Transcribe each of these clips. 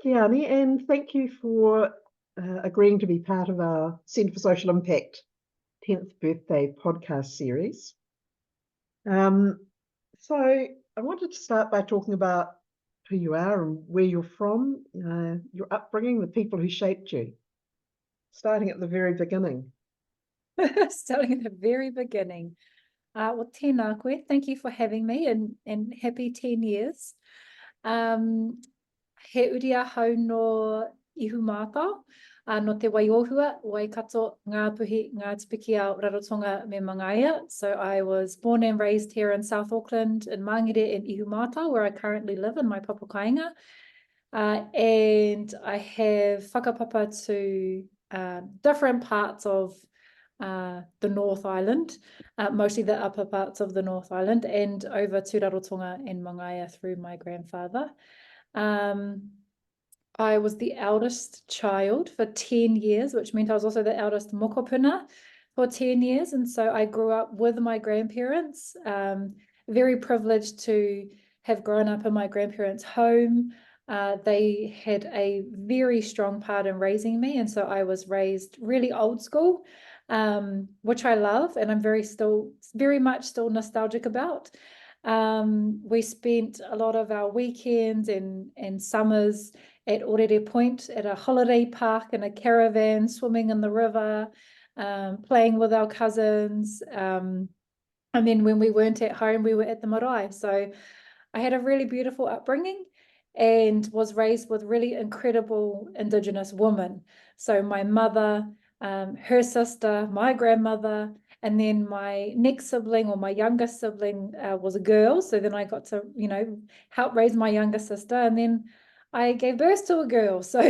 Qiane, and thank you for agreeing to be part of our Centre for Social Impact 10th birthday podcast series. So I wanted to start by talking about who you are and where you're from, your upbringing, the people who shaped you, starting at the very beginning. Starting at the very beginning. Well, tēnā koe, thank you for having me and happy 10 years. He uria hau no ihumata, no te waiohua, waikato, ngā puhi, ngā tipiki a Rarotonga me Mangaia. So I was born and raised here in South Auckland, in Mangere and Ihumata, where I currently live in my papukainga. And I have whakapapa to different parts of the North Island, mostly the upper parts of the North Island, and over to Rarotonga and Mangaia through my grandfather. I was the eldest child for 10 years, which meant I was also the eldest mokopuna for 10 years. And so I grew up with my grandparents, very privileged to have grown up in my grandparents' home. They had a very strong part in raising me. And so I was raised really old school, which I love, and I'm very much still nostalgic about. We spent a lot of our weekends and summers at Ōrere Point at a holiday park in a caravan, swimming in the river, playing with our cousins. And then when we weren't at home, we were at the marae. So I had a really beautiful upbringing and was raised with really incredible Indigenous women. So my mother, her sister, my grandmother, and then my next sibling or my younger sibling was a girl. So then I got to, help raise my younger sister. And then I gave birth to a girl. So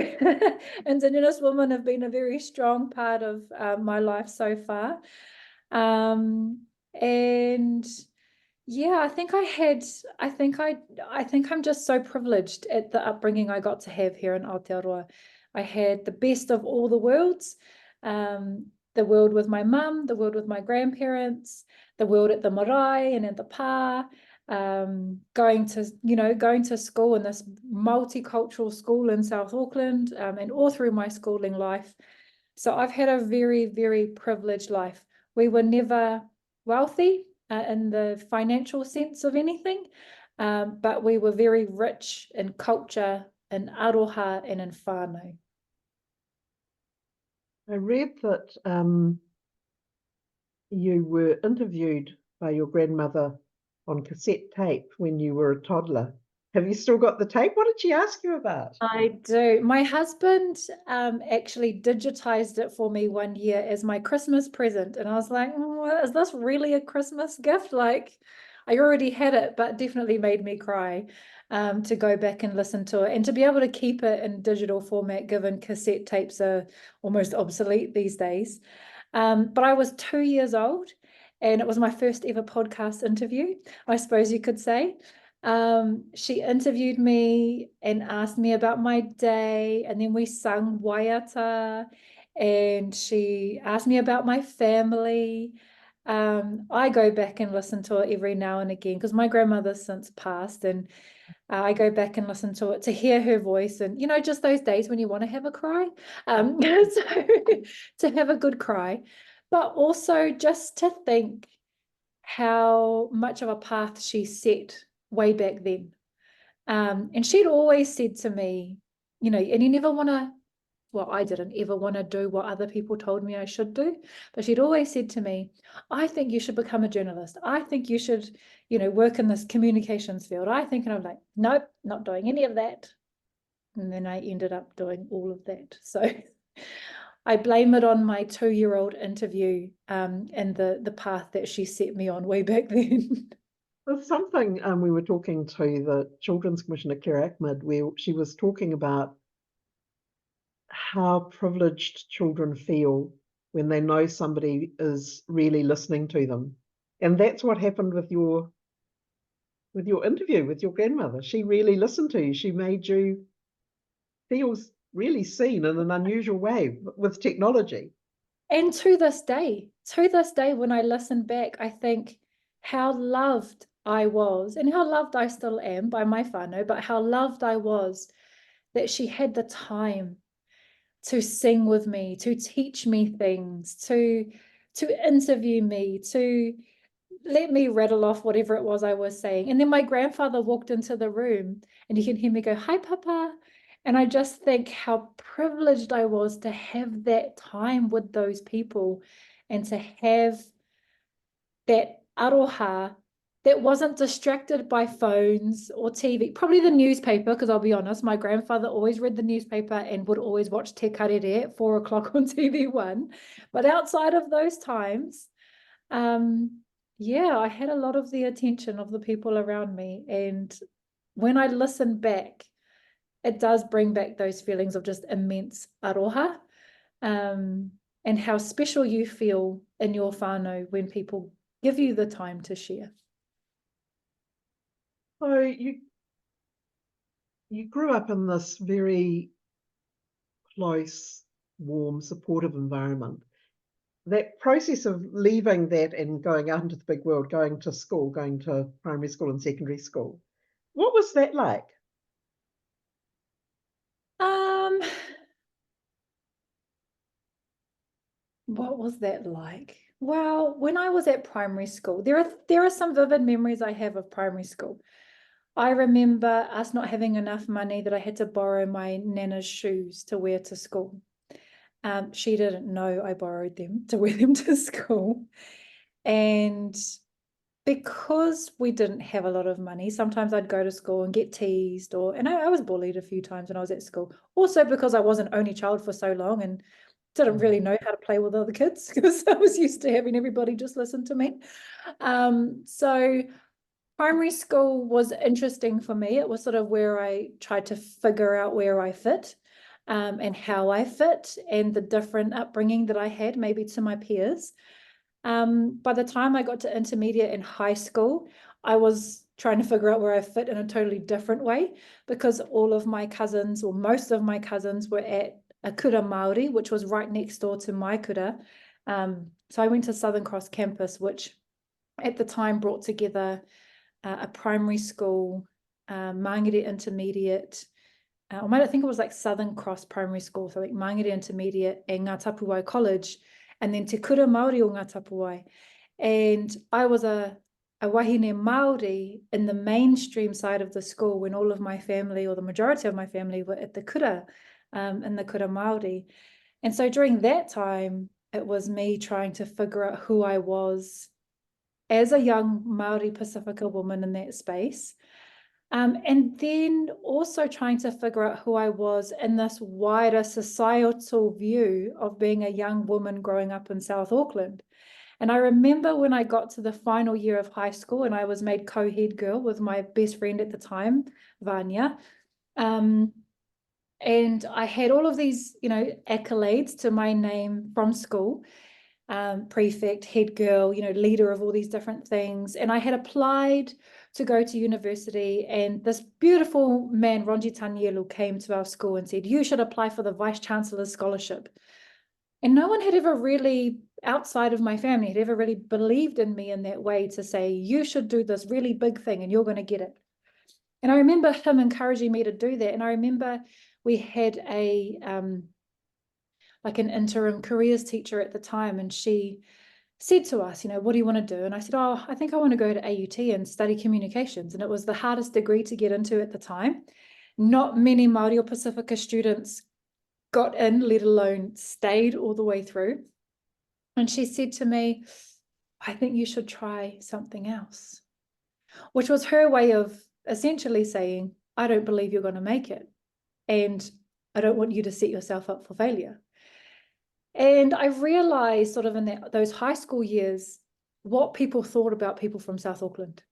Indigenous women have been a very strong part of my life so far. And yeah, I think I'm just so privileged at the upbringing I got to have here in Aotearoa. I had the best of all the worlds. The world with my mum, the world with my grandparents, the world at the marae and at the pā, going to school in this multicultural school in South Auckland, and all through my schooling life. So I've had a very, very privileged life. We were never wealthy in the financial sense of anything, but we were very rich in culture, in aroha, and in whānau. I read that you were interviewed by your grandmother on cassette tape when you were a toddler. Have you still got the tape? What did she ask you about? I do. My husband actually digitized it for me one year as my Christmas present. And I was like, is this really a Christmas gift? Like, I already had it, but definitely made me cry to go back and listen to it and to be able to keep it in digital format, given cassette tapes are almost obsolete these days. But I was 2 years old and it was my first ever podcast interview, I suppose you could say. She interviewed me and asked me about my day, and then we sung Waiata, and she asked me about my family. I go back and listen to it every now and again because my grandmother's since passed, and I go back and listen to it to hear her voice, and just those days when you want to have a cry, so to have a good cry, but also just to think how much of a path she set way back then. And she'd always said to me, and you never want to, well, I didn't ever want to do what other people told me I should do, but she'd always said to me, I think you should become a journalist. I think you should, work in this communications field. And I'm like, nope, not doing any of that. And then I ended up doing all of that. So I blame it on my 2-year-old interview and the path that she set me on way back then. There's something we were talking to the Children's Commissioner, Kira Ahmed, where she was talking about how privileged children feel when they know somebody is really listening to them. And that's what happened with your interview with your grandmother. She really listened to you. She made you feel really seen in an unusual way with technology. And to this day, when I listen back, I think how loved I was and how loved I still am by my whānau, but how loved I was that she had the time to sing with me, to teach me things, to interview me, to let me rattle off whatever it was I was saying. And then my grandfather walked into the room and you can hear me go, "Hi, Papa." And I just think how privileged I was to have that time with those people and to have that aroha that wasn't distracted by phones or TV, probably the newspaper, because I'll be honest, my grandfather always read the newspaper and would always watch Te Karere at 4 o'clock on TV1. But outside of those times, yeah, I had a lot of the attention of the people around me. And when I listen back, it does bring back those feelings of just immense aroha, and how special you feel in your whānau when people give you the time to share. So you grew up in this very close, warm, supportive environment. That process of leaving that and going out into the big world, going to school, going to primary school and secondary school, what was that like? What was that like? Well, when I was at primary school, there are some vivid memories I have of primary school. I remember us not having enough money that I had to borrow my nana's shoes to wear to school. She didn't know I borrowed them to wear them to school. And because we didn't have a lot of money, sometimes I'd go to school and get teased, and I was bullied a few times when I was at school. Also because I was an only child for so long and didn't really know how to play with other kids because I was used to having everybody just listen to me. So primary school was interesting for me. It was sort of where I tried to figure out where I fit, and how I fit, and the different upbringing that I had maybe to my peers. By the time I got to intermediate and high school, I was trying to figure out where I fit in a totally different way, because all of my cousins, or most of my cousins, were at a kura Māori, which was right next door to my kura. So I went to Southern Cross campus, which at the time brought together a primary school, Māngere Intermediate, or I think it was like Southern Cross Primary School, so like Māngere Intermediate and Ngā Tapuai College, and then Te Kura Māori o Ngā Tapuai. And I was a wahine Māori in the mainstream side of the school when all of my family, or the majority of my family, were at the kura, in the kura Māori. And so during that time, it was me trying to figure out who I was as a young Māori Pacifica woman in that space. And then also trying to figure out who I was in this wider societal view of being a young woman growing up in South Auckland. And I remember when I got to the final year of high school and I was made co-head girl with my best friend at the time, Vanya. And I had all of these, accolades to my name from school. Prefect, head girl, leader of all these different things. And I had applied to go to university, and this beautiful man, Ronji Tanielu, came to our school and said, "You should apply for the Vice Chancellor's Scholarship." And no one had ever really, outside of my family, had ever really believed in me in that way to say, "You should do this really big thing and you're going to get it." And I remember him encouraging me to do that. And I remember we had like an interim careers teacher at the time, and she said to us, "What do you want to do?" And I said, "Oh, I think I want to go to AUT and study communications." And it was the hardest degree to get into at the time. Not many Māori or Pacifica students got in, let alone stayed all the way through. And she said to me, "I think you should try something else," which was her way of essentially saying, "I don't believe you're going to make it, and I don't want you to set yourself up for failure." And I realized sort of in those high school years what people thought about people from South Auckland,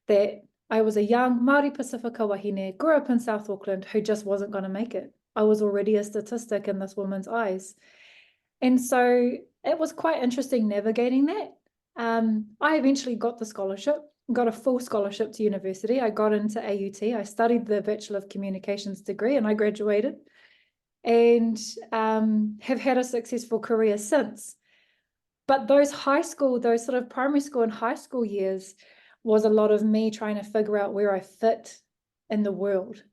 that I was a young Māori Pacifica wahine, grew up in South Auckland, who just wasn't going to make it. I was already a statistic in this woman's eyes. And so it was quite interesting navigating that. I eventually got the scholarship, got a full scholarship to university. I got into AUT. I studied the Bachelor of Communications degree and I graduated, and have had a successful career since. But those sort of primary school and high school years was a lot of me trying to figure out where I fit in the world.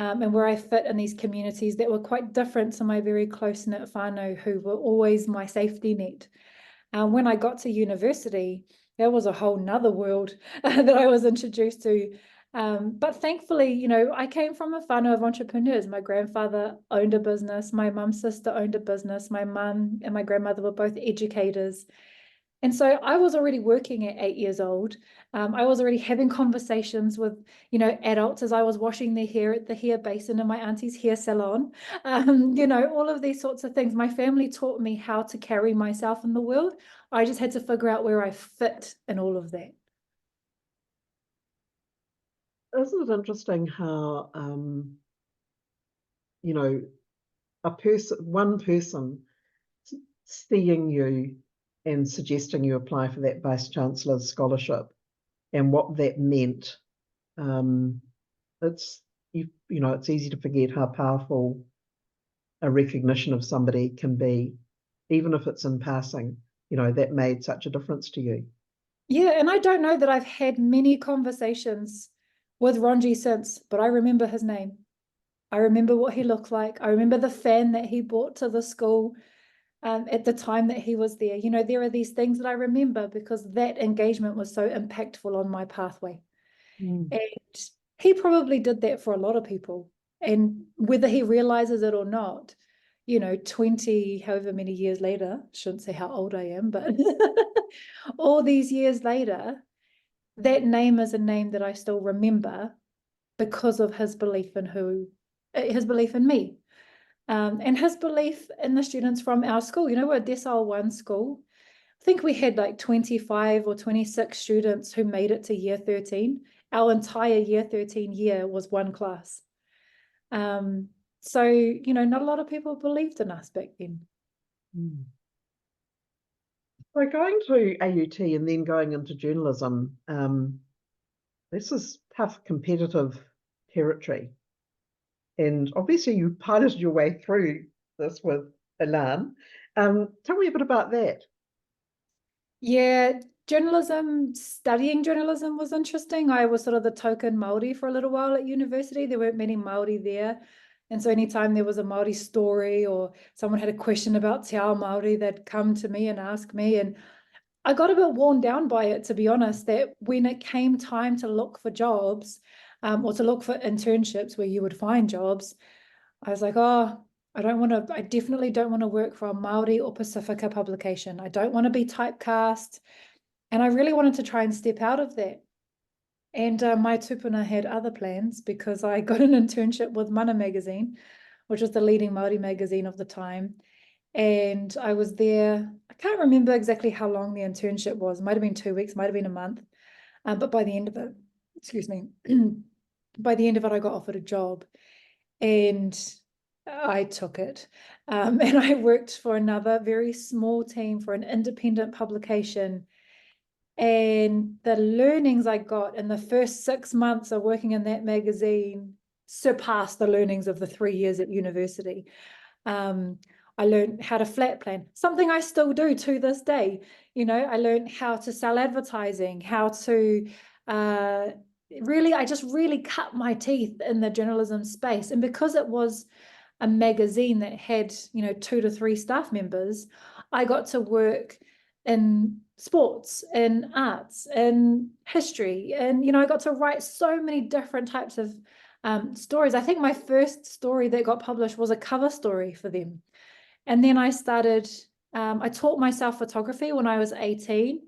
and where I fit in these communities that were quite different to my very close-knit whānau who were always my safety net. When I got to university, that was a whole nother world that I was introduced to. But thankfully, you know, I came from a whānau of entrepreneurs. My grandfather owned a business. My mum's sister owned a business. My mum and my grandmother were both educators. And so I was already working at 8 years old. I was already having conversations with, you know, adults as I was washing their hair at the hair basin in my auntie's hair salon. You know, all of these sorts of things. My family taught me how to carry myself in the world. I just had to figure out where I fit in all of that. Isn't it interesting how, you know, one person seeing you and suggesting you apply for that Vice Chancellor's scholarship and what that meant. It's it's easy to forget how powerful a recognition of somebody can be, even if it's in passing. You know, that made such a difference to you. Yeah, and I don't know that I've had many conversations with Ronji since, but I remember his name. I remember what he looked like. I remember the fan that he brought to the school at the time that he was there. You know, there are these things that I remember because that engagement was so impactful on my pathway. And he probably did that for a lot of people. And whether he realizes it or not, you know, 20, however many years later, shouldn't say how old I am, but all these years later, that name is a name that I still remember because of his belief in his belief in me. And his belief in the students from our school. You know, we're a Decile 1 school. I think we had like 25 or 26 students who made it to year 13. Our entire year 13 year was one class. So, you know, not a lot of people believed in us back then. So going to AUT and then going into journalism, this is tough, competitive territory. And obviously you piloted your way through this with Elan. Tell me a bit about that. Yeah, studying journalism was interesting. I was sort of the token Māori for a little while at university. There weren't many Māori there. And so anytime there was a Māori story or someone had a question about te ao Māori, they'd come to me and ask me. And I got a bit worn down by it, to be honest, that when it came time to look for jobs or to look for internships where you would find jobs, I was like, oh, I definitely don't want to work for a Māori or Pacifica publication. I don't want to be typecast. And I really wanted to try and step out of that. And my tupuna had other plans because I got an internship with Mana magazine, which was the leading Māori magazine of the time. And I was there, I can't remember exactly how long the internship was. Might have been 2 weeks, might have been a month. But by the end of it, excuse me, by the end of it, I got offered a job and I took it. And I worked for another very small team for an independent publication. And the learnings I got in the first 6 months of working in that magazine surpassed the learnings of the 3 years at university. I learned how to flat plan, something I still do to this day. You know, I learned how to sell advertising, how to I just really cut my teeth in the journalism space. And because it was a magazine that had, you know, 2 to 3 staff members, I got to work in sports, in arts, in history. And, you know, I got to write so many different types of stories. I think my first story that got published was a cover story for them. And then I taught myself photography when I was 18,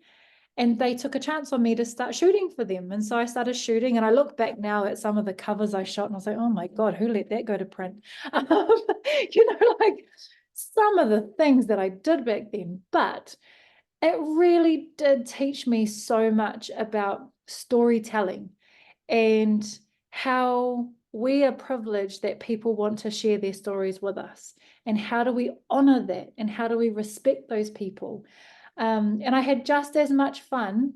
and they took a chance on me to start shooting for them. And so I started shooting, and I look back now at some of the covers I shot and I was like, oh my God, who let that go to print? You know, like some of the things that I did back then, but it really did teach me so much about storytelling and how we are privileged that people want to share their stories with us. And how do we honor that? And how do we respect those people? And I had just as much fun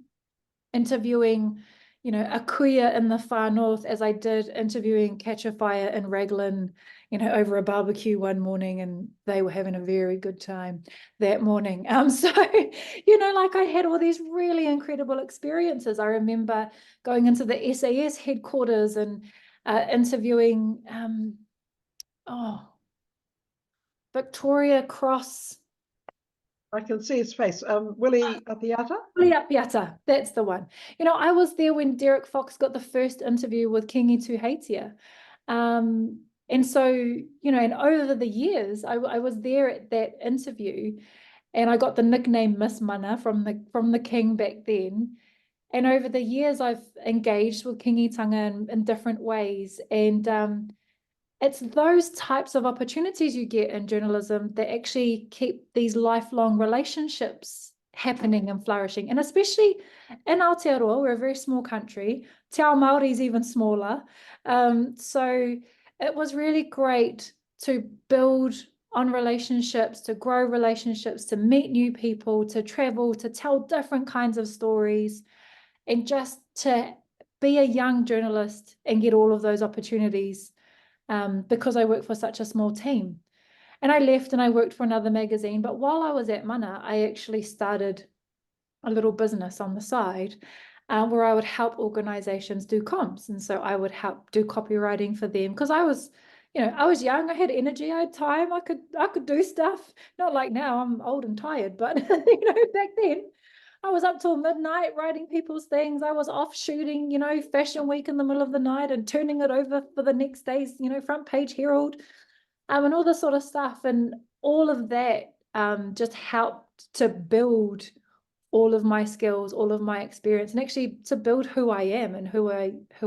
interviewing, you know, a kuia in the far north as I did interviewing Catch a Fire in Raglan, you know, over a barbecue one morning, and they were having a very good time that morning. So, you know, like I had all these really incredible experiences. I remember going into the SAS headquarters and interviewing Victoria Cross. I can see his face. Willie Aotearoa? Aotearoa, that's the one. You know, I was there when Derek Fox got the first interview with Kingi Tuheitia. And so, you know, and over the years, I was there at that interview, and I got the nickname Miss Mana from the king back then. And over the years, I've engaged with Kingitanga in different ways. And it's those types of opportunities you get in journalism that actually keep these lifelong relationships happening and flourishing. And especially in Aotearoa, we're a very small country. Te Ao Māori is even smaller. So it was really great to build on relationships, to grow relationships, to meet new people, to travel, to tell different kinds of stories, and just to be a young journalist and get all of those opportunities. Because I work for such a small team. And I left and I worked for another magazine. But while I was at Mana, I actually started a little business on the side where I would help organizations do comms. And so I would help do copywriting for them, because I was, you know, I was young, I had energy, I had time, I could do stuff. Not like now, I'm old and tired, but you know, back then I was up till midnight writing people's things. I was off shooting, you know, Fashion Week in the middle of the night and turning it over for the next day's, you know, front page Herald, and all this sort of stuff. And all of that just helped to build all of my skills, all of my experience, and actually to build who I am and who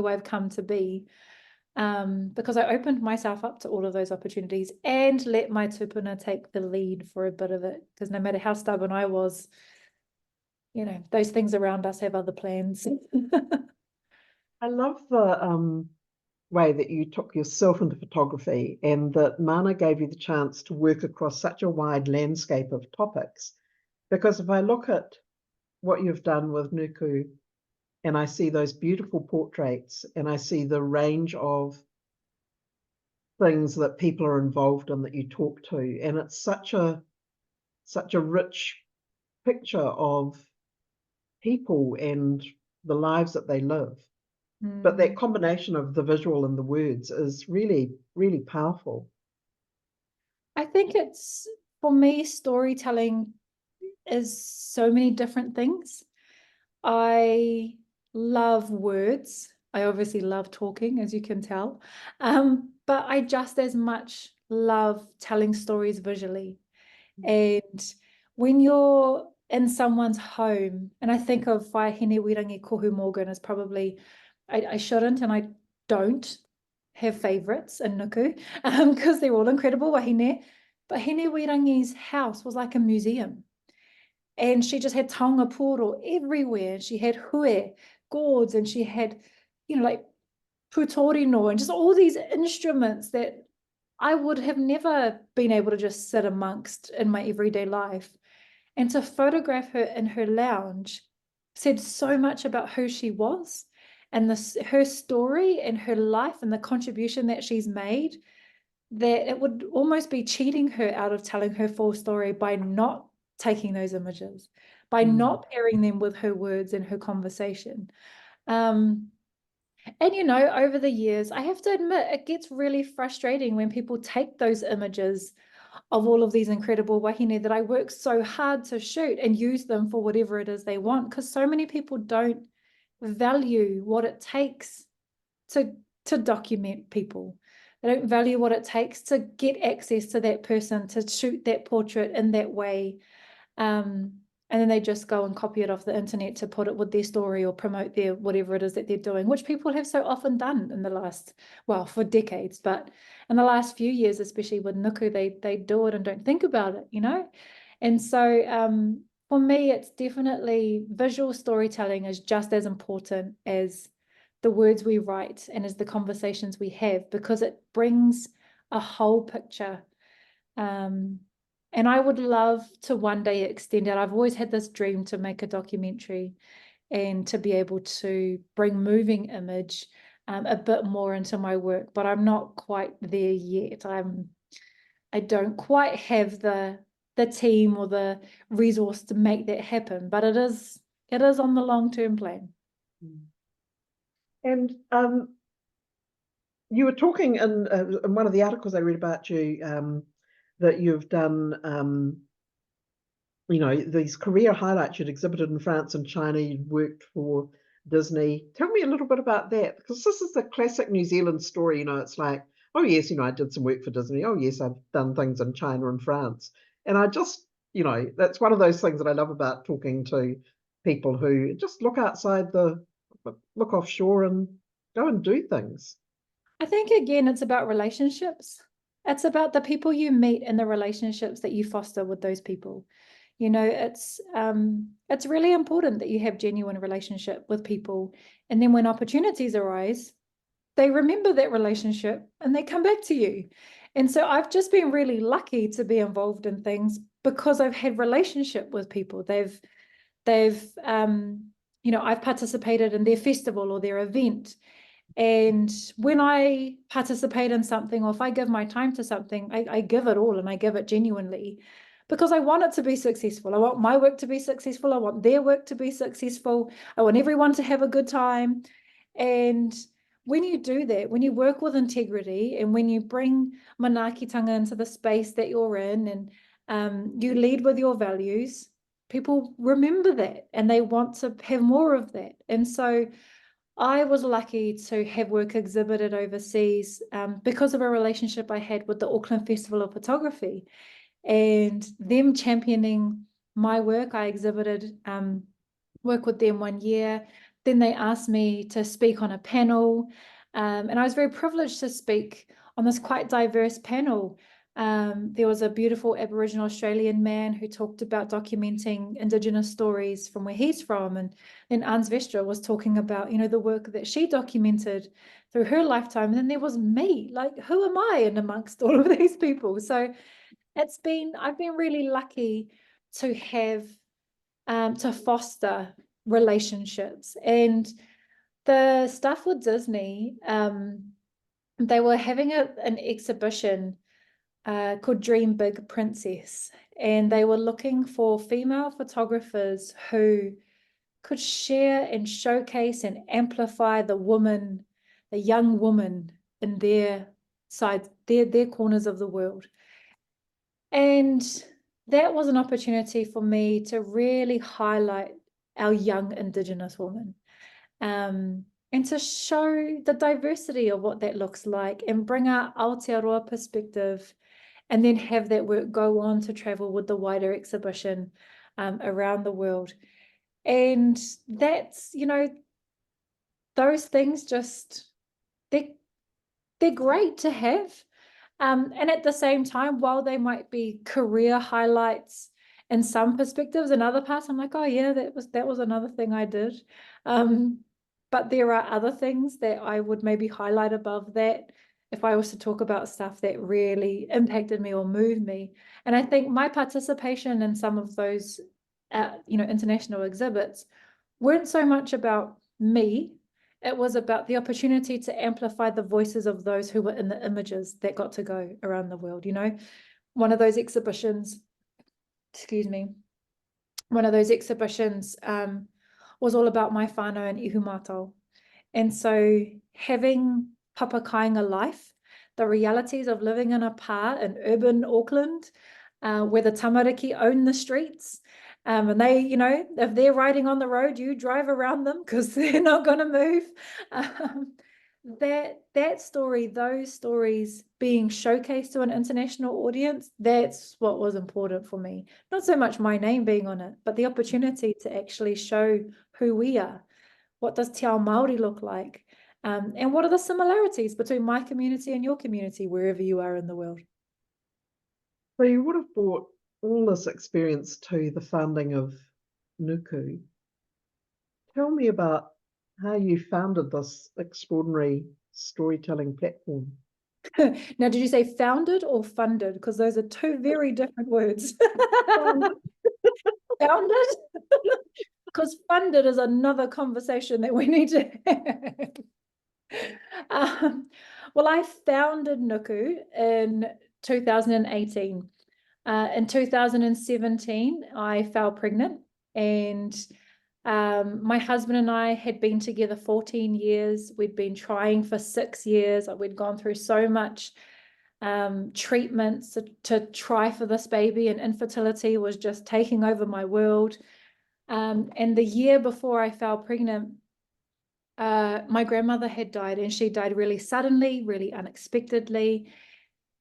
I've come to be. Because I opened myself up to all of those opportunities and let my tupuna take the lead for a bit of it. Because no matter how stubborn I was, you know, those things around us have other plans. I love the way that you took yourself into photography, and that Mana gave you the chance to work across such a wide landscape of topics. Because if I look at what you've done with Nuku, and I see those beautiful portraits, and I see the range of things that people are involved in that you talk to, and it's such a rich picture of people and the lives that they live. But that combination of the visual and the words is really, really powerful. I think it's, for me, storytelling is so many different things. I love words. I obviously love talking, as you can tell. But I just as much love telling stories visually. And when you're in someone's home, and I think of Whaihine Wirangi Kohu Morgan as probably, I shouldn't and I don't have favorites in Nuku, because they're all incredible wahine. But Hine Wirangi's house was like a museum. And she just had taonga poro everywhere. She had hue, gourds, and she had, you know, like putorino and just all these instruments that I would have never been able to just sit amongst in my everyday life. And to photograph her in her lounge said so much about who she was and her story and her life and the contribution that she's made, that it would almost be cheating her out of telling her full story by not taking those images, by not pairing them with her words and her conversation. And, you know, over the years, I have to admit, it gets really frustrating when people take those images of all of these incredible wahine that I work so hard to shoot and use them for whatever it is they want, because so many people don't value what it takes to document people. They don't value what it takes to get access to that person, to shoot that portrait in that way. And then they just go and copy it off the internet to put it with their story or promote their whatever it is that they're doing, which people have so often done in the last, well, for decades, but in the last few years, especially with Nuku, they do it and don't think about it, you know? And so for me, it's definitely visual storytelling is just as important as the words we write and as the conversations we have, because it brings a whole picture. And I would love to one day extend it. I've always had this dream to make a documentary and to be able to bring moving image a bit more into my work, but I'm not quite there yet. I don't quite have the team or the resource to make that happen, but it is on the long-term plan. And You were talking in one of the articles I read about you, that you've done, these career highlights. You'd exhibited in France and China. You'd worked for Disney. Tell me a little bit about that, because this is the classic New Zealand story. It's like, oh yes, I did some work for Disney. Oh yes, I've done things in China and France. And I just, that's one of those things that I love about talking to people who just look offshore and go and do things. I think, again, it's about relationships. It's about the people you meet and the relationships that you foster with those people. It's really important that you have genuine relationship with people. And then when opportunities arise, they remember that relationship and they come back to you. And so I've just been really lucky to be involved in things because I've had relationship with people. I've participated in their festival or their event. And when I participate in something, or if I give my time to something, I give it all and I give it genuinely because I want it to be successful. I want my work to be successful. I want their work to be successful. I want everyone to have a good time. And when you do that, when you work with integrity and when you bring manaakitanga into the space that you're in and you lead with your values, people remember that and they want to have more of that. And so I was lucky to have work exhibited overseas because of a relationship I had with the Auckland Festival of Photography and them championing my work. I exhibited work with them 1 year. Then they asked me to speak on a panel, and I was very privileged to speak on this quite diverse panel. There was a beautiful Aboriginal Australian man who talked about documenting Indigenous stories from where he's from. And then Ans Vestra was talking about, the work that she documented through her lifetime. And then there was me, like, who am I in amongst all of these people? So I've been really lucky to have, to foster relationships. And the stuff with Disney, they were having an exhibition called Dream Big Princess, and they were looking for female photographers who could share and showcase and amplify the young woman in their side, their corners of the world. And that was an opportunity for me to really highlight our young Indigenous women, and to show the diversity of what that looks like and bring our Aotearoa perspective, and then have that work go on to travel with the wider exhibition around the world. And that's, those things just, they're great to have. And at the same time, while they might be career highlights in some perspectives, in other parts, I'm like, oh yeah, that was another thing I did. But there are other things that I would maybe highlight above that if I was to talk about stuff that really impacted me or moved me. And I think my participation in some of those, international exhibits weren't so much about me. It was about the opportunity to amplify the voices of those who were in the images that got to go around the world. One of those exhibitions, one of those exhibitions was all about my whānau and ihumātao. And so having papa kāinga life, the realities of living in a pā in urban Auckland, where the tamariki own the streets, and they, if they're riding on the road, you drive around them because they're not going to move. That story, those stories being showcased to an international audience, that's what was important for me. Not so much my name being on it, but the opportunity to actually show who we are. What does Te Ao Māori look like? And what are the similarities between my community and your community, wherever you are in the world? So you would have brought all this experience to the founding of Nuku. Tell me about how you founded this extraordinary storytelling platform. Now, did you say founded or funded? Because those are two very different words. Founded? Because funded is another conversation that we need to have. Well, I founded Nuku in 2018. In 2017, I fell pregnant, and My husband and I had been together 14 years. We'd been trying for 6 years. We'd gone through so much treatments to try for this baby, and infertility was just taking over my world. And the year before I fell pregnant, my grandmother had died, and she died really suddenly, really unexpectedly.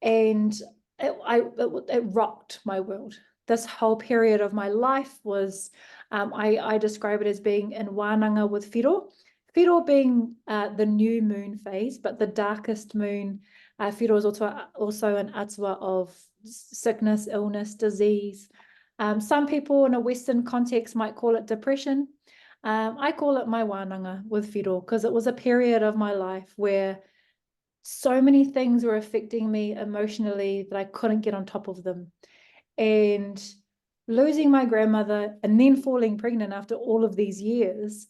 And it rocked my world. This whole period of my life was, I describe it as being in wānanga with whiro. Whiro being the new moon phase, but the darkest moon. Whiro is also an atua of sickness, illness, disease. Some people in a Western context might call it depression. I call it my wānanga with whiro, because it was a period of my life where so many things were affecting me emotionally that I couldn't get on top of them. And losing my grandmother and then falling pregnant after all of these years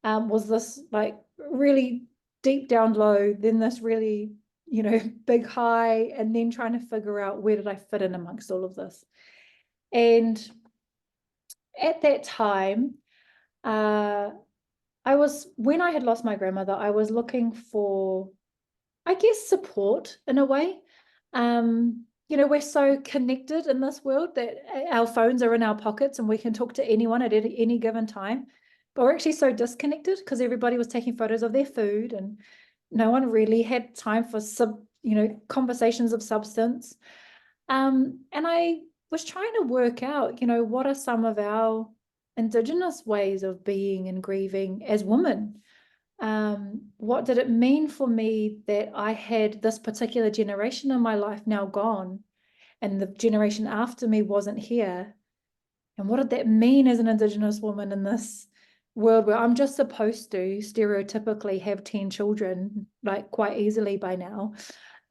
was this like really deep down low, then this really, big high, and then trying to figure out where did I fit in amongst all of this. And at that time, when I had lost my grandmother, I was looking for, I guess, support in a way. We're so connected in this world that our phones are in our pockets and we can talk to anyone at any given time. But we're actually so disconnected because everybody was taking photos of their food and no one really had time for conversations of substance. And I was trying to work out, what are some of our Indigenous ways of being and grieving as women? What did it mean for me that I had this particular generation in my life now gone and the generation after me wasn't here? And what did that mean as an Indigenous woman in this world where I'm just supposed to stereotypically have 10 children, like quite easily by now?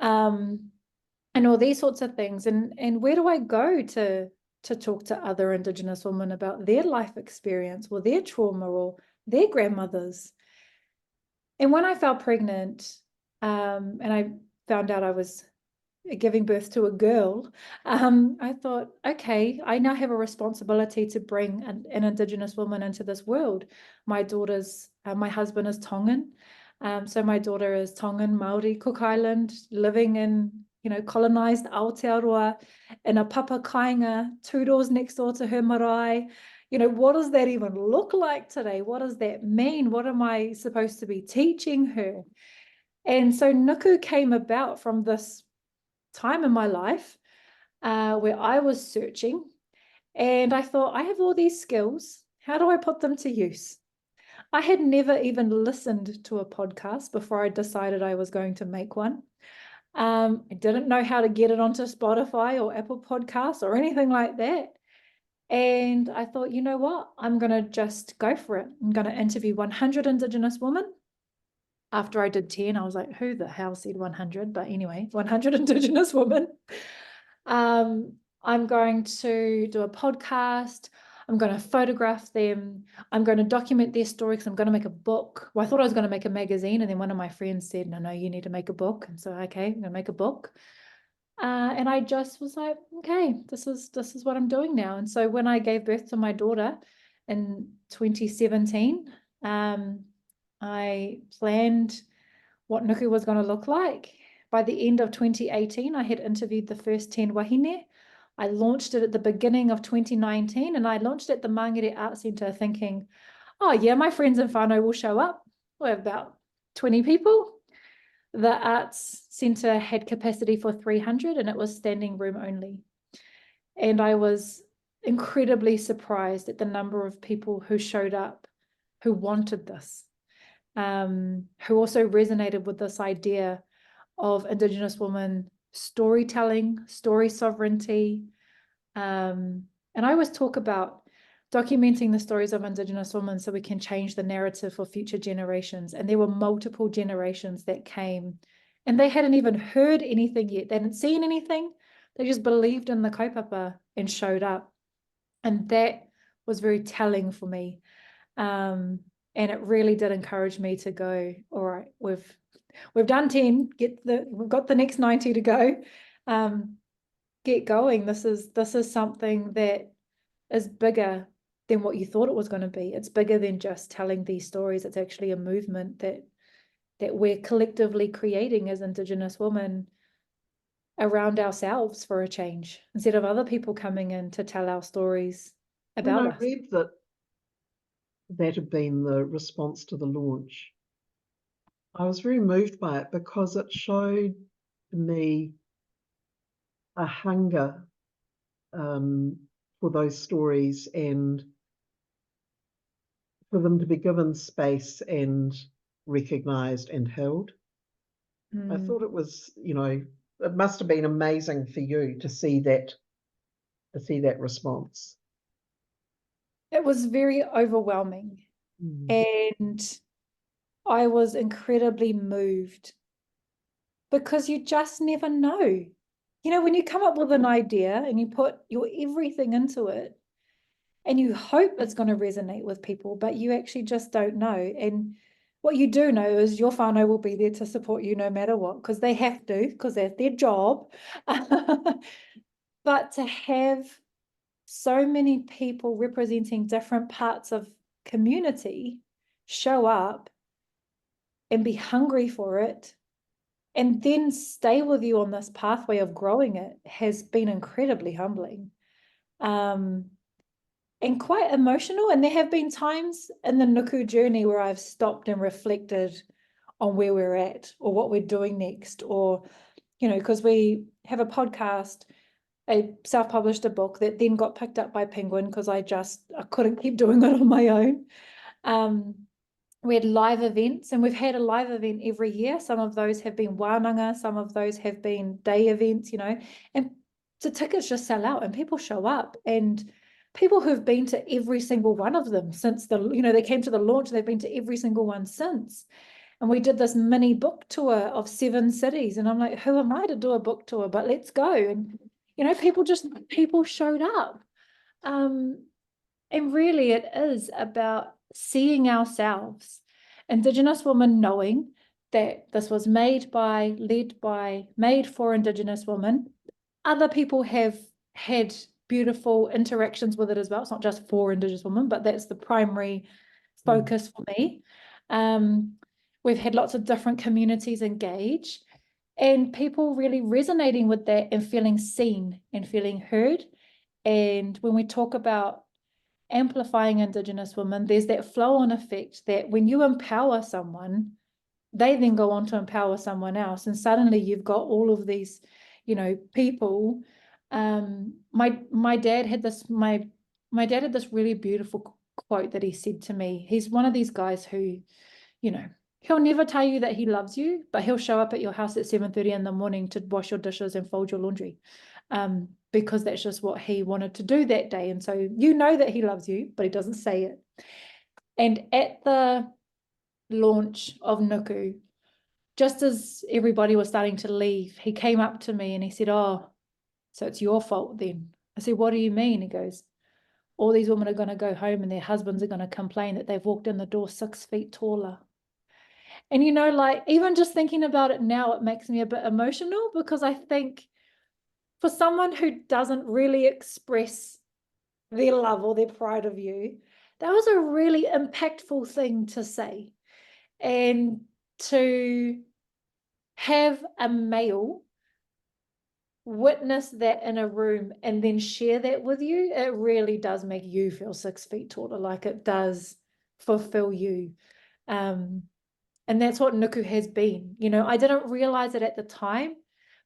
And all these sorts of things. And where do I go to talk to other Indigenous women about their life experience or their trauma or their grandmothers? And when I fell pregnant, and I found out I was giving birth to a girl, I thought, okay, I now have a responsibility to bring an Indigenous woman into this world. My husband is Tongan. So my daughter is Tongan, Māori, Cook Island, living in, colonized Aotearoa in a papa kāinga 2 doors next door to her marae. What does that even look like today? What does that mean? What am I supposed to be teaching her? And so Nuku came about from this time in my life where I was searching, and I thought, I have all these skills. How do I put them to use? I had never even listened to a podcast before I decided I was going to make one. I didn't know how to get it onto Spotify or Apple Podcasts or anything like that. And I thought, you know what? I'm going to just go for it. I'm going to interview 100 Indigenous women. After I did 10, I was like, who the hell said 100? But anyway, 100 Indigenous women. I'm going to do a podcast. I'm going to photograph them. I'm going to document their story because I'm going to make a book. Well, I thought I was going to make a magazine, and then one of my friends said, no, you need to make a book. And so, okay, I'm going to make a book. And I just was like, okay, this is what I'm doing now. And so when I gave birth to my daughter in 2017, I planned what Nuku was going to look like. By the end of 2018, I had interviewed the first 10 wahine. I launched it at the beginning of 2019, and I launched at the Mangere Art Centre thinking, oh yeah, my friends and whānau will show up. We have about 20 people. The Arts Centre had capacity for 300, and it was standing room only. And I was incredibly surprised at the number of people who showed up, who wanted this, who also resonated with this idea of Indigenous women storytelling, story sovereignty. And I always talk about documenting the stories of Indigenous women so we can change the narrative for future generations. And there were multiple generations that came, and they hadn't even heard anything yet. They hadn't seen anything. They just believed in the kaupapa and showed up. And that was very telling for me. And it really did encourage me to go, all right, we've done 10, we've got the next 90 to go. Get going. This is something that is bigger than what you thought it was going to be. It's bigger than just telling these stories. It's actually a movement that we're collectively creating as Indigenous women around ourselves for a change, instead of other people coming in to tell our stories When about I us. read that had been the response to the launch, I was very moved by it because it showed me a hunger for those stories and for them to be given space and recognized and held. I thought it was, it must have been amazing for you to see that response. It was very overwhelming. And I was incredibly moved because you just never know. You know, when you come up with an idea and you put your everything into it and you hope it's going to resonate with people, but you actually just don't know. And what you do know is your whānau will be there to support you no matter what, because they have to, because that's their job. But to have so many people representing different parts of community show up and be hungry for it, and then stay with you on this pathway of growing it, has been incredibly humbling. And quite emotional. And there have been times in the Nuku journey where I've stopped and reflected on where we're at or what we're doing next, or, because we have a podcast. I self-published a book that then got picked up by Penguin because I couldn't keep doing it on my own. We had live events, and we've had a live event every year. Some of those have been wānanga, some of those have been day events, and the tickets just sell out and people show up. And people who've been to every single one of them since they came to the launch, they've been to every single one since. And we did this mini book tour of 7 cities. And I'm like, who am I to do a book tour? But let's go. And, people showed up. And really it is about seeing ourselves, Indigenous women, knowing that this was made by, led by, made for Indigenous women. Other people have had beautiful interactions with it as well. It's not just for Indigenous women, but that's the primary focus for me. We've had lots of different communities engage, and people really resonating with that and feeling seen and feeling heard. And when we talk about amplifying Indigenous women, there's that flow-on effect that when you empower someone, they then go on to empower someone else, and suddenly you've got all of these, people. My dad had this really beautiful quote that he said to me. He's one of these guys who, he'll never tell you that he loves you, but he'll show up at your house at 7:30 in the morning to wash your dishes and fold your laundry. Because that's just what he wanted to do that day. And so that he loves you, but he doesn't say it. And at the launch of Nuku, just as everybody was starting to leave, he came up to me and he said, "Oh, so it's your fault then." I said, "What do you mean?" He goes, "All these women are going to go home and their husbands are going to complain that they've walked in the door 6 feet taller." And even just thinking about it now, it makes me a bit emotional, because I think for someone who doesn't really express their love or their pride of you, that was a really impactful thing to say. And to have a male witness that in a room and then share that with you, it really does make you feel 6 feet taller. Like, it does fulfill you. And that's what Nuku has been. I didn't realize it at the time,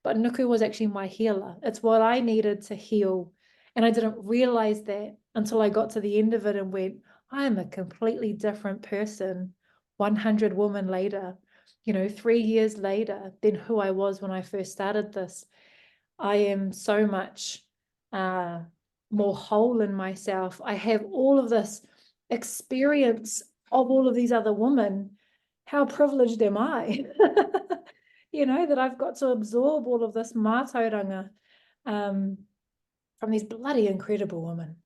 but Nuku was actually my healer. It's what I needed to heal. And I didn't realize that until I got to the end of it and went, I am a completely different person 100 women later, 3 years later, than who I was when I first started this. I am so much more whole in myself. I have all of this experience of all of these other women. How privileged am I? That I've got to absorb all of this mātauranga from these bloody incredible women.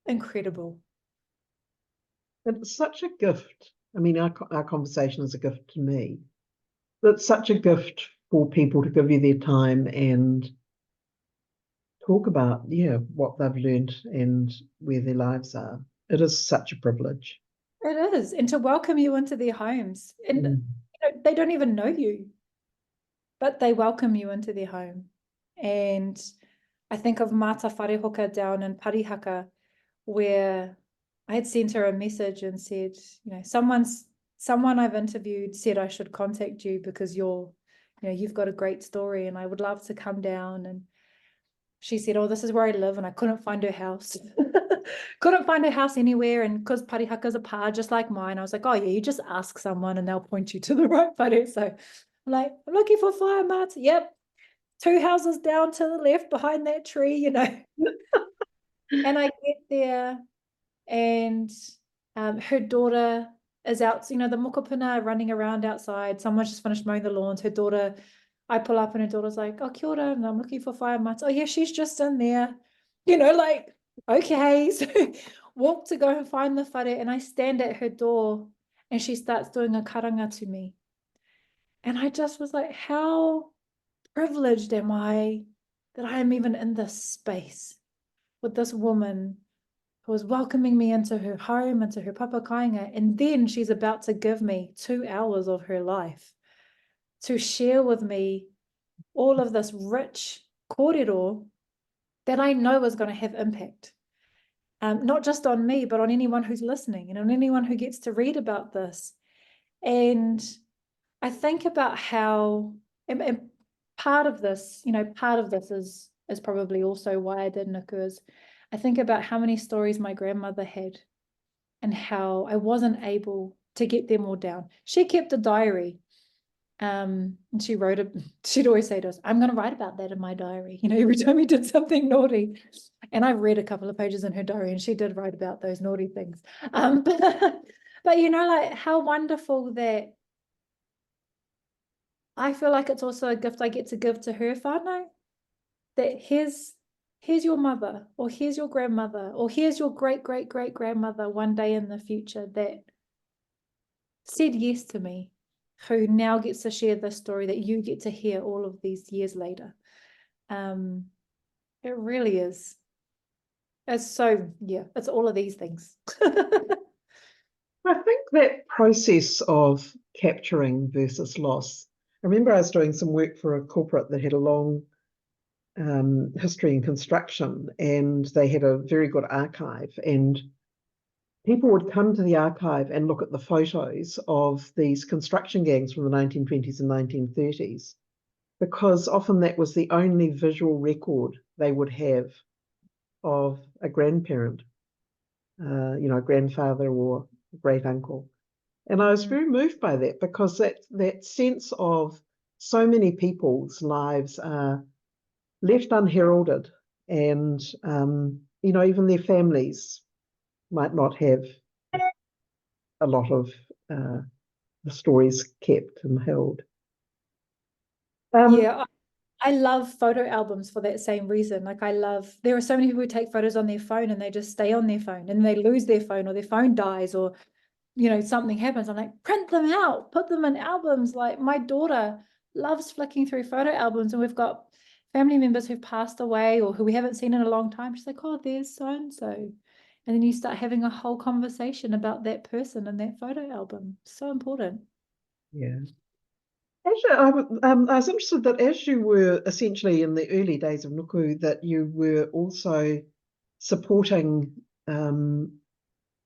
Incredible. It's such a gift. I mean, our conversation is a gift to me. It's such a gift for people to give you their time and talk about, what they've learned and where their lives are. It is such a privilege. It is. And to welcome you into their homes. And you know, they don't even know you, but they welcome you into their home. And I think of Mata Wharehoka down in Parihaka, where I had sent her a message and said, you know, someone I've interviewed said I should contact you because you've got a great story and I would love to come down. And she said, oh, this is where I live, and I couldn't find her house. Couldn't find her house anywhere. And because Parihaka's a pa just like mine, I was like, oh yeah, you just ask someone and they'll point you to the right pare. So I'm like, I'm looking for fire mats. Yep. 2 houses down to the left behind that tree, you know. And I get there and her daughter is out, you know, the mokopuna running around outside. Someone's just finished mowing the lawns. Her daughter, I pull up and her daughter's like, oh, kia ora, and I'm looking for fire mats. Oh, yeah, she's just in there. You know, like, okay. So walk to go and find the whare, and I stand at her door and she starts doing a karanga to me. And I just was like, how privileged am I that I am even in this space with this woman who was welcoming me into her home, into her papakainga, and then she's about to give me 2 hours of her life to share with me all of this rich kōrero that I know is going to have impact, not just on me, but on anyone who's listening and on anyone who gets to read about this. And I think about how, and part of this, you know, part of this is probably also why I did Nuku, is I think about how many stories my grandmother had and how I wasn't able to get them all down. She kept a diary, and she wrote it. She'd always say to us, I'm going to write about that in my diary, you know, every time you did something naughty. And I read a couple of pages in her diary and she did write about those naughty things. But you know, like, how wonderful that I feel like it's also a gift I get to give to her whānau, that here's your mother, or here's your grandmother, or here's your great-great-great-grandmother one day in the future that said yes to me, who now gets to share this story that you get to hear all of these years later. It really is. It's so, yeah, it's all of these things. I think that process of capturing versus loss. I remember I was doing some work for a corporate that had a long history in construction, and they had a very good archive, and people would come to the archive and look at the photos of these construction gangs from the 1920s and 1930s, because often that was the only visual record they would have of a grandparent, you know, a grandfather or a great uncle. And I was very moved by that, because that sense of so many people's lives are left unheralded, and you know, even their families might not have a lot of the stories kept and held. Yeah, I love photo albums for that same reason. Like, there are so many people who take photos on their phone and they just stay on their phone and they lose their phone, or their phone dies, or, you know, something happens. I'm like, print them out, put them in albums. Like, my daughter loves flicking through photo albums, and we've got family members who've passed away or who we haven't seen in a long time. She's like, oh, there's so-and-so. And then you start having a whole conversation about that person in that photo album. So important. Yeah. Actually, I was interested that as you were essentially in the early days of Nuku, that you were also supporting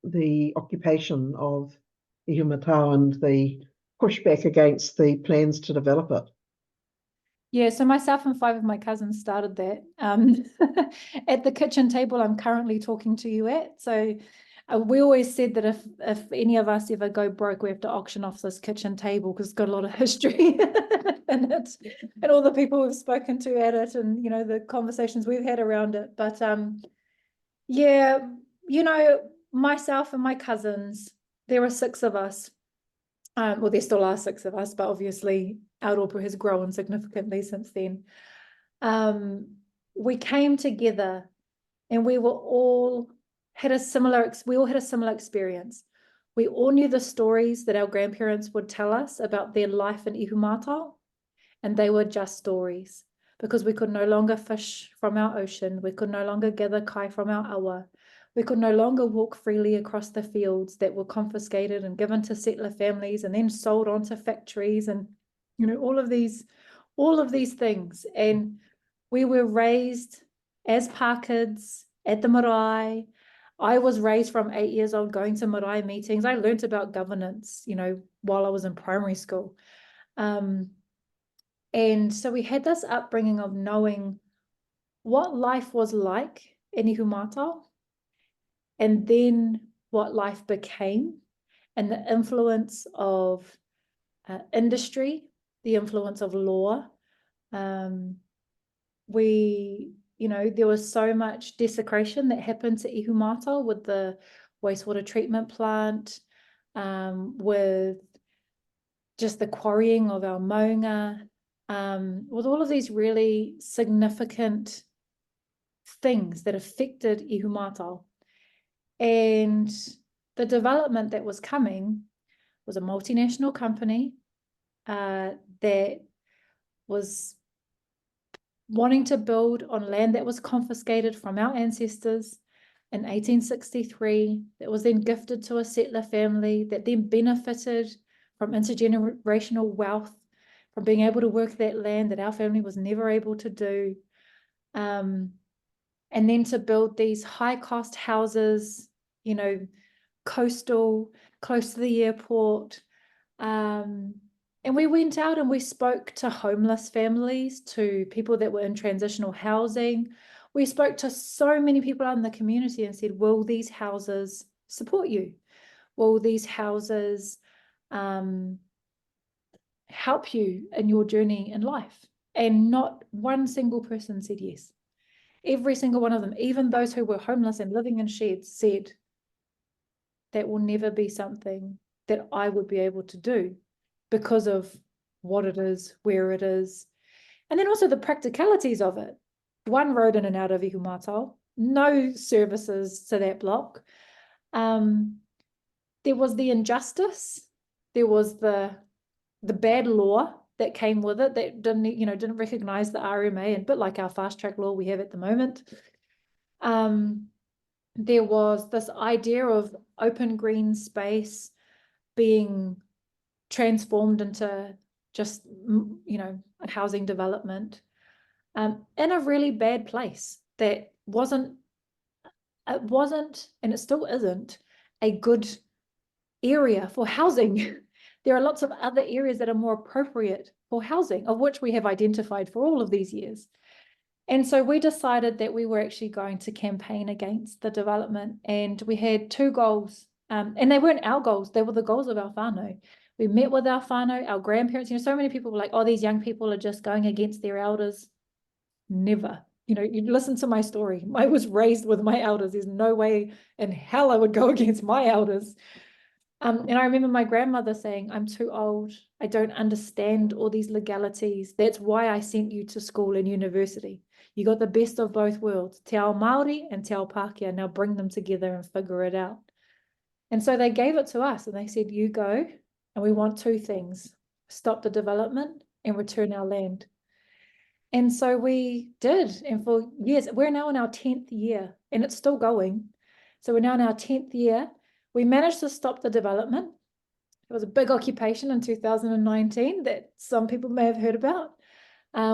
the occupation of the Ihumatao and the pushback against the plans to develop it. Yeah, so myself and 5 of my cousins started that at the kitchen table I'm currently talking to you at. So we always said that if any of us ever go broke, we have to auction off this kitchen table because it's got a lot of history in it, and all the people we've spoken to at it, and, you know, the conversations we've had around it. But yeah, you know, myself and my cousins, there were 6 of us. Well, there still are 6 of us, but obviously Aotearoa has grown significantly since then. We came together and we all had a similar experience. We all knew the stories that our grandparents would tell us about their life in Ihumātao, and they were just stories, because we could no longer fish from our ocean. We could no longer gather kai from our awa. We could no longer walk freely across the fields that were confiscated and given to settler families and then sold onto factories and, you know, all of these things. And we were raised as pā kids at the marae. I was raised from 8 years old going to marae meetings. I learned about governance, you know, while I was in primary school. And so we had this upbringing of knowing what life was like in ihumātao, and then what life became, and the influence of industry, the influence of law. You know, there was so much desecration that happened to ihumātao with the wastewater treatment plant, with just the quarrying of our maunga, with all of these really significant things that affected ihumātao. And the development that was coming was a multinational company that was wanting to build on land that was confiscated from our ancestors in 1863, that was then gifted to a settler family, that then benefited from intergenerational wealth, from being able to work that land that our family was never able to do. And then to build these high-cost houses, you know, coastal, close to the airport. And we went out and we spoke to homeless families, to people that were in transitional housing. We spoke to so many people out in the community and said, will these houses support you? Will these houses help you in your journey in life? And not one single person said yes. Every single one of them, even those who were homeless and living in sheds, said, that will never be something that I would be able to do because of what it is, where it is, and then also the practicalities of it. One road in and out of ihumātao, no services to that block. There was the injustice, there was the bad law that came with it that didn't recognize the RMA, and a bit like our fast track law we have at the moment. There was this idea of open green space being transformed into just, you know, a housing development in a really bad place that wasn't, and it still isn't, a good area for housing. There are lots of other areas that are more appropriate for housing, of which we have identified for all of these years. And so we decided that we were actually going to campaign against the development, and we had two goals, and they weren't our goals, they were the goals of our whānau. We met with our whānau, our grandparents. You know, so many people were like, oh, these young people are just going against their elders. Never. You know, you listen to my story. I was raised with my elders. There's no way in hell I would go against my elders. And I remember my grandmother saying, I'm too old. I don't understand all these legalities. That's why I sent you to school and university. You got the best of both worlds, te ao Māori and te ao Pākehā. Now bring them together and figure it out. And so they gave it to us and they said, you go, and we want two things: stop the development and return our land. And so we did. And for years, we're now in our 10th year and it's still going. So we're now in our 10th year. We managed to stop the development. It was a big occupation in 2019 that some people may have heard about.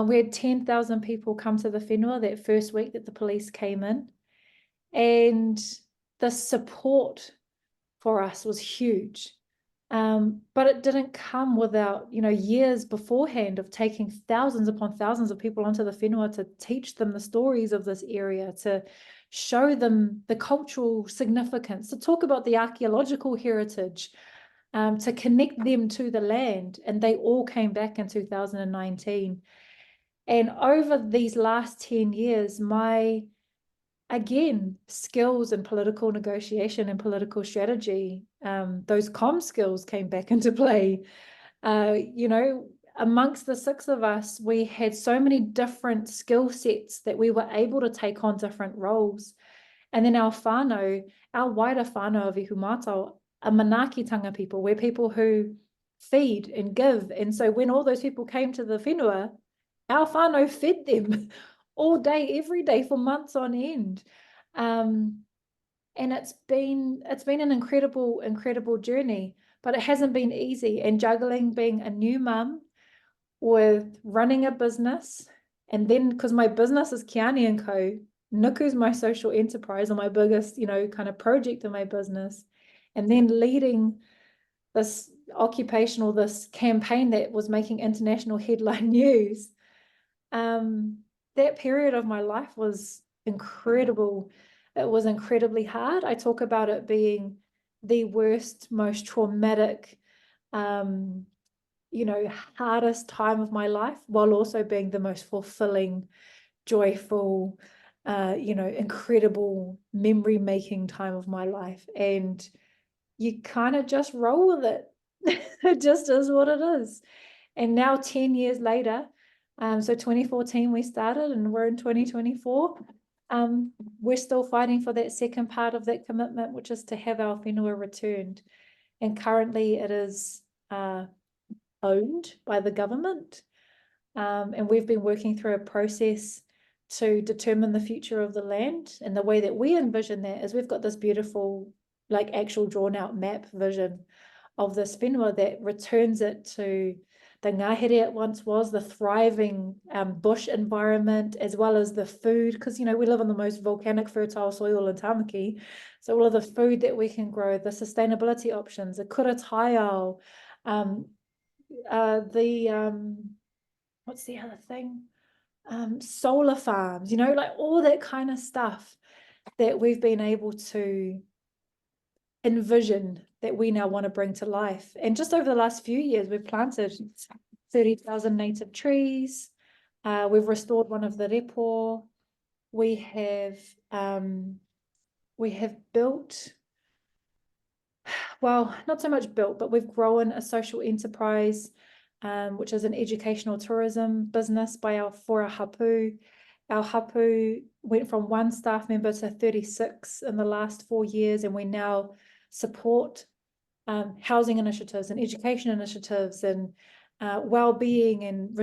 We had 10,000 people come to the whenua that first week that the police came in. And the support for us was huge. But it didn't come without, you know, years beforehand of taking thousands upon thousands of people onto the whenua to teach them the stories of this area, to show them the cultural significance, to talk about the archaeological heritage, to connect them to the land. And they all came back in 2019. And over these last 10 years, my, again, skills in political negotiation and political strategy, those comm skills came back into play. You know, amongst the six of us, we had so many different skill sets that we were able to take on different roles. And then our whānau, our wider whānau of ihumātao, are manaakitanga people. We're people who feed and give. And so when all those people came to the whenua, our whānau fed them all day, every day for months on end. And And it's been an incredible journey, but it hasn't been easy. And juggling being a new mum with running a business, and then because my business is Qiane and Co, Nuku's my social enterprise, or my biggest, kind of project in my business, and then leading this this campaign that was making international headline news. That period of my life was incredible. It was incredibly hard. I talk about it being the worst, most traumatic, hardest time of my life, while also being the most fulfilling, joyful, incredible memory-making time of my life. And you kind of just roll with it. It just is what it is. And now 10 years later, so 2014 we started, and we're in 2024. We're still fighting for that second part of that commitment, which is to have our whenua returned. And currently it is owned by the government. And we've been working through a process to determine the future of the land. And the way that we envision that is we've got this beautiful, like actual drawn out map vision of this whenua that returns it to the ngahere it once was, the thriving bush environment, as well as the food, because, we live on the most volcanic fertile soil in Tamaki. So all of the food that we can grow, the sustainability options, the kura taiao, what's the other thing? Solar farms, like all that kind of stuff that we've been able to envision that we now want to bring to life. And just over the last few years, we've planted 30,000 native trees. We've restored one of the repo. We have built, well, not so much built, but we've grown a social enterprise, which is an educational tourism business for our hapu. Our hapu went from 1 staff member to 36 in the last 4 years, and we now support housing initiatives and education initiatives and well-being and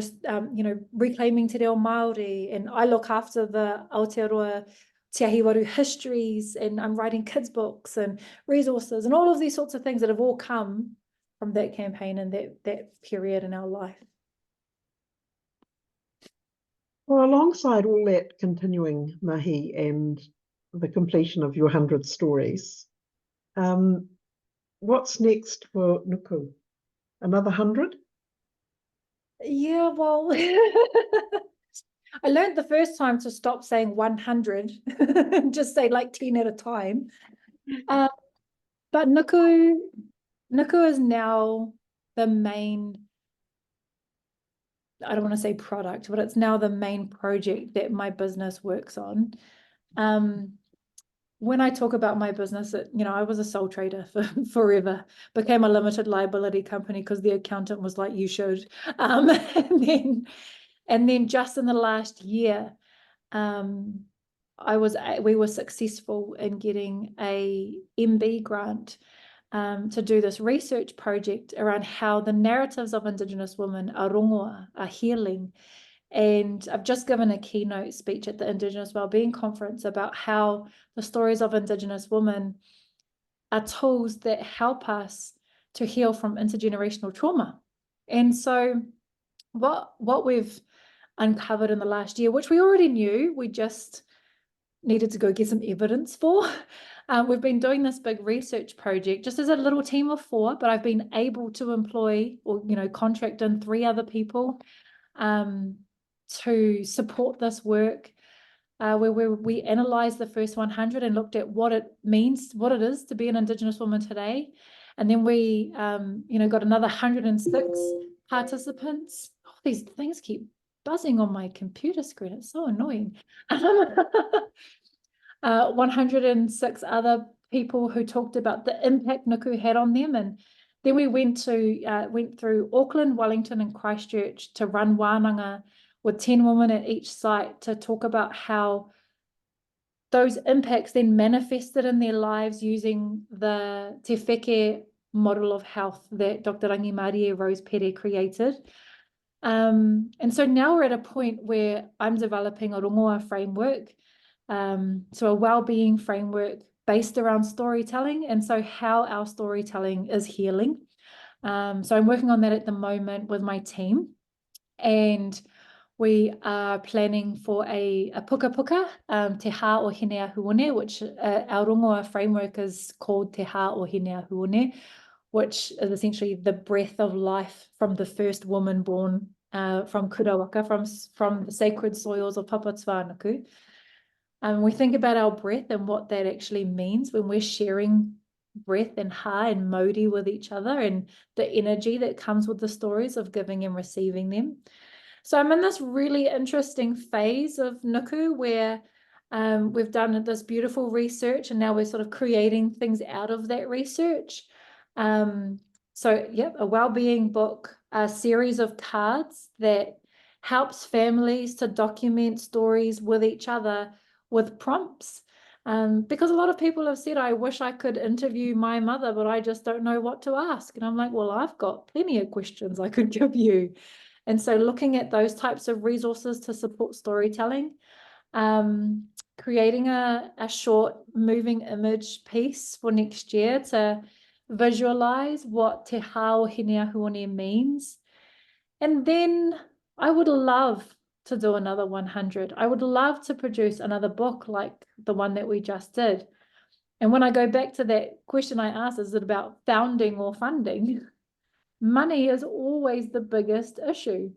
reclaiming te reo Māori. And I look after the Aotearoa Te Ahiwaru histories, and I'm writing kids books and resources and all of these sorts of things that have all come from that campaign and that period in our life. Well, alongside all that continuing mahi and the completion of your 100 stories, what's next for Nuku? Another 100? Yeah, well, I learned the first time to stop saying 100 and just say like 10 at a time. But Nuku is now the main, I don't want to say product, but it's now the main project that my business works on. When I talk about my business, I was a sole trader for forever, became a limited liability company because the accountant was like, you should. And then just in the last year, we were successful in getting a MB grant to do this research project around how the narratives of Indigenous women, arongoa, are healing. And I've just given a keynote speech at the Indigenous Wellbeing Conference about how the stories of Indigenous women are tools that help us to heal from intergenerational trauma. And so what we've uncovered in the last year, which we already knew, we just needed to go get some evidence for. We've been doing this big research project just as a little team of 4, but I've been able to employ or, contract in 3 other people to support this work, where we analysed the first 100 and looked at what it means, what it is to be an Indigenous woman today. And then we, got another 106 participants. Oh, these things keep buzzing on my computer screen. It's so annoying. 106 other people who talked about the impact Nuku had on them. And then we went through Auckland, Wellington and Christchurch to run wānanga with 10 women at each site to talk about how those impacts then manifested in their lives using the Te Wheke model of health that Dr. Rangimarie Rose Pere created. And so now we're at a point where I'm developing a rongoa framework, so a well-being framework based around storytelling, and so how our storytelling is healing. So I'm working on that at the moment with my team, and we are planning for a puka puka, Te Hā o Hinea Huone, which our rongoa framework is called Te Hā o Hinea Huone, which is essentially the breath of life from the first woman born from Kurawaka, from the sacred soils of Papatūānuku. We think about our breath and what that actually means when we're sharing breath and ha and mauri with each other, and the energy that comes with the stories of giving and receiving them. So I'm in this really interesting phase of nuku where we've done this beautiful research, and now we're sort of creating things out of that research. So yeah, a well-being book, a series of cards that helps families to document stories with each other with prompts. Because a lot of people have said, I wish I could interview my mother, but I just don't know what to ask. And I'm like, well, I've got plenty of questions I could give you. And so looking at those types of resources to support storytelling, creating a short moving image piece for next year to visualize what Te Hā o Hinea Huone means. And then I would love to do another 100. I would love to produce another book like the one that we just did. And when I go back to that question I asked, is it about founding or funding? Money is always the biggest issue,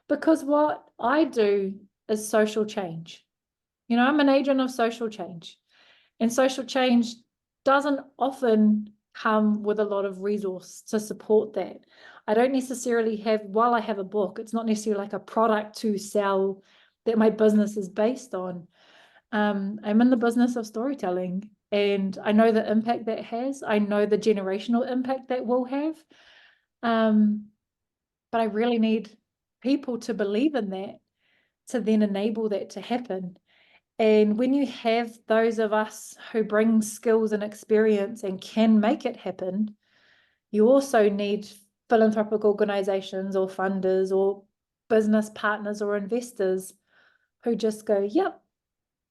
because what I do is social change. You know, I'm an agent of social change, and social change doesn't often come with a lot of resource to support that. I don't necessarily have, while I have a book, it's not necessarily like a product to sell that my business is based on. I'm in the business of storytelling, and I know the impact that has. I know the generational impact that will have. But I really need people to believe in that, to then enable that to happen. And when you have those of us who bring skills and experience and can make it happen, you also need philanthropic organizations or funders or business partners or investors who just go, yep,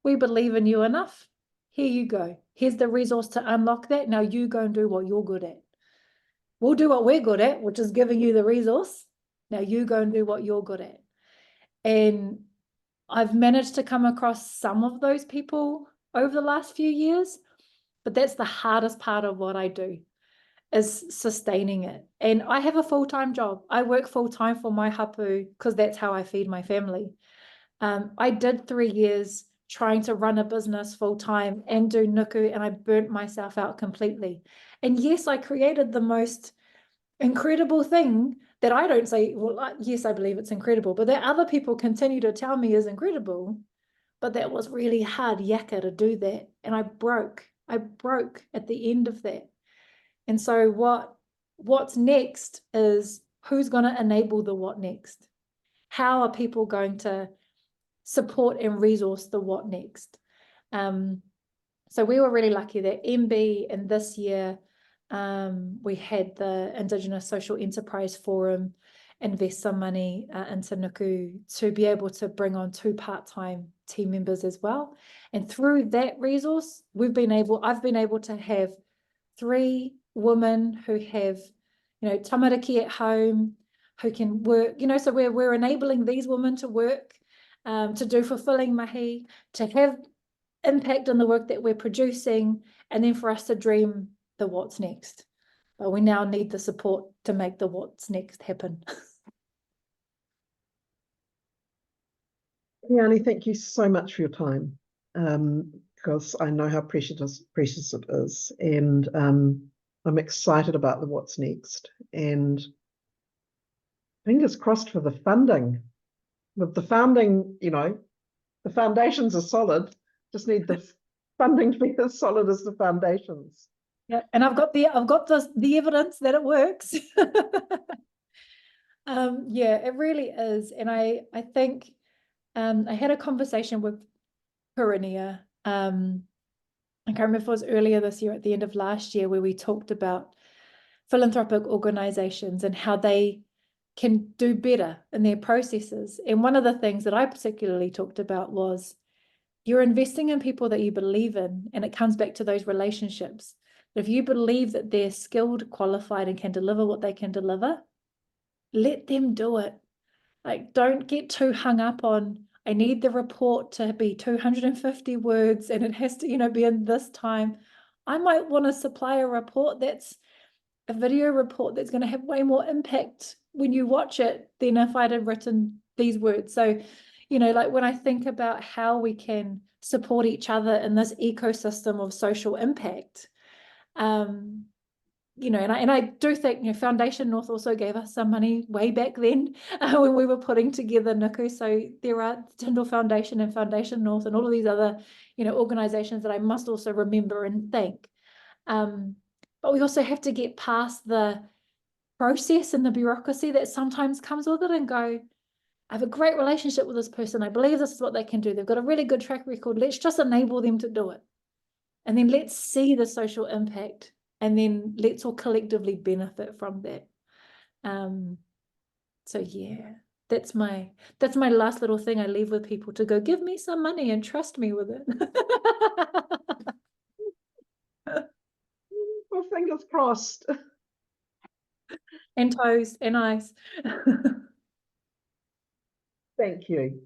we believe in you enough. Here you go. Here's the resource to unlock that. Now you go and do what you're good at. We'll do what we're good at, which is giving you the resource. Now you go and do what you're good at. And I've managed to come across some of those people over the last few years, but that's the hardest part of what I do, is sustaining it. And I have a full-time job. I work full-time for my hapu because that's how I feed my family. I did 3 years trying to run a business full-time and do nuku, and I burnt myself out completely. And yes, I created the most incredible thing that I don't say, well, yes, I believe it's incredible, but that other people continue to tell me is incredible. But that was really hard yakka to do that. And I broke at the end of that. And so what's next is, who's going to enable the what next? How are people going to support and resource the what next? So we were really lucky that MB in this year, we had the Indigenous Social Enterprise Forum invest some money into nuku to be able to bring on 2 part-time team members as well. And through that resource, I've been able to have 3 women who have, tamariki at home, who can work, so we're enabling these women to work, to do fulfilling mahi, to have impact on the work that we're producing, and then for us to dream the what's next. But we now need the support to make the what's next happen. Qiane, thank you so much for your time, because I know how precious it is, and I'm excited about the what's next, and fingers crossed for the funding. With the founding, the foundations are solid, just need the funding to be as solid as the foundations. Yeah, and I've got the evidence that it works. Yeah, it really is. And I think I had a conversation with Purania. I can't remember if it was earlier this year, at the end of last year, where we talked about philanthropic organizations and how they can do better in their processes. And one of the things that I particularly talked about was, you're investing in people that you believe in, and it comes back to those relationships. If you believe that they're skilled, qualified, and can deliver what they can deliver, let them do it. Like, don't get too hung up on, I need the report to be 250 words and it has to, be in this time. I might want to supply a report that's a video report that's going to have way more impact when you watch it than if I'd have written these words. So, like when I think about how we can support each other in this ecosystem of social impact, and I do think, Foundation North also gave us some money way back then when we were putting together Nuku. So there are Tyndall Foundation and Foundation North and all of these other, organizations that I must also remember and thank. But we also have to get past the process and the bureaucracy that sometimes comes with it and go, I have a great relationship with this person. I believe this is what they can do. They've got a really good track record. Let's just enable them to do it. And then let's see the social impact. And then let's all collectively benefit from that. So yeah, that's my last little thing I leave with people, to go give me some money and trust me with it. Well, fingers crossed. And toes and eyes. Thank you.